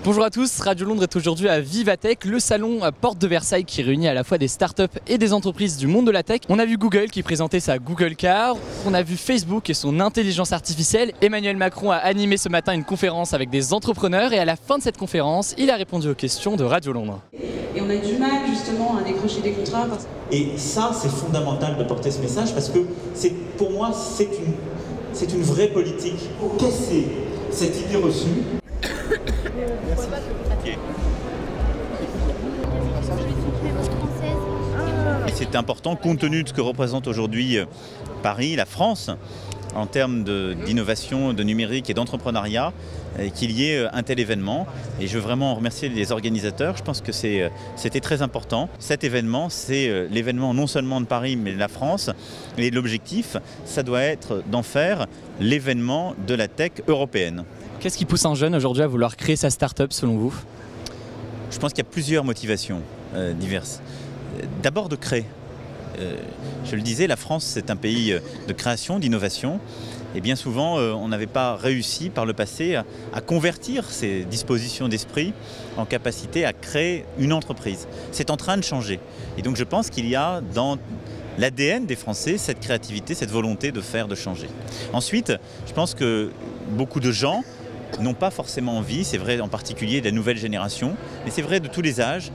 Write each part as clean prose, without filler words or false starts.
Bonjour à tous, Radio Londres est aujourd'hui à Vivatech, le salon à Porte de Versailles qui réunit à la fois des startups et des entreprises du monde de la tech. On a vu Google qui présentait sa Google Car, on a vu Facebook et son intelligence artificielle. Emmanuel Macron a animé ce matin une conférence avec des entrepreneurs et à la fin de cette conférence, il a répondu aux questions de Radio Londres. Et on a du mal justement à décrocher des contrats. Et ça, c'est fondamental de porter ce message parce que pour moi, c'est une vraie politique pour casser cette idée reçue. C'est important compte tenu de ce que représente aujourd'hui Paris, la France, en termes d'innovation, de numérique et d'entrepreneuriat, qu'il y ait un tel événement. Et je veux vraiment remercier les organisateurs, je pense que c'était très important. Cet événement, c'est l'événement non seulement de Paris, mais de la France. Et l'objectif, ça doit être d'en faire l'événement de la tech européenne. Qu'est-ce qui pousse un jeune aujourd'hui à vouloir créer sa start-up selon vous? Je pense qu'il y a plusieurs motivations diverses. D'abord de créer. Je le disais, la France c'est un pays de création, d'innovation. Et bien souvent, on n'avait pas réussi par le passé à convertir ces dispositions d'esprit en capacité à créer une entreprise. C'est en train de changer. Et donc je pense qu'il y a dans l'ADN des Français cette créativité, cette volonté de faire, de changer. Ensuite, je pense que beaucoup de gens n'ont pas forcément envie, c'est vrai en particulier de la nouvelle génération, mais c'est vrai de tous les âges,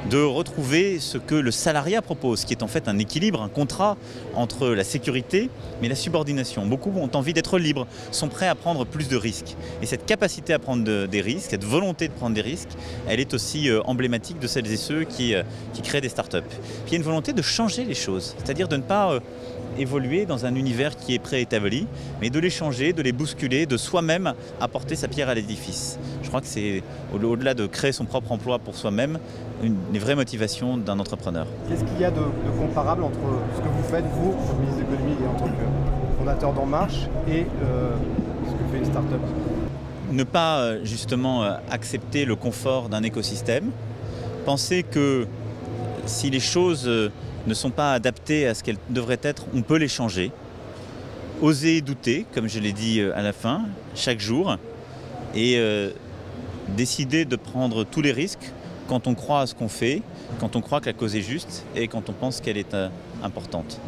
de retrouver ce que le salariat propose, qui est en fait un équilibre, un contrat entre la sécurité mais la subordination. Beaucoup ont envie d'être libres, sont prêts à prendre plus de risques. Et cette capacité à prendre des risques, cette volonté de prendre des risques, elle est aussi emblématique de celles et ceux qui créent des startups. Puis il y a une volonté de changer les choses, c'est-à-dire de ne pas évoluer dans un univers qui est préétabli, mais de les changer, de les bousculer, de soi-même apporter sa pierre à l'édifice. Je crois que c'est au-delà de créer son propre emploi pour soi-même, une des vraies motivations d'un entrepreneur. Qu'est-ce qu'il y a de comparable entre ce que vous faites, vous, comme ministre de l'économie et en tant que fondateur d'En Marche, et ce que fait une start-up? Ne pas justement accepter le confort d'un écosystème, penser que si les choses ne sont pas adaptées à ce qu'elles devraient être, on peut les changer. Oser douter, comme je l'ai dit à la fin, chaque jour, et décider de prendre tous les risques quand on croit à ce qu'on fait, quand on croit que la cause est juste et quand on pense qu'elle est importante.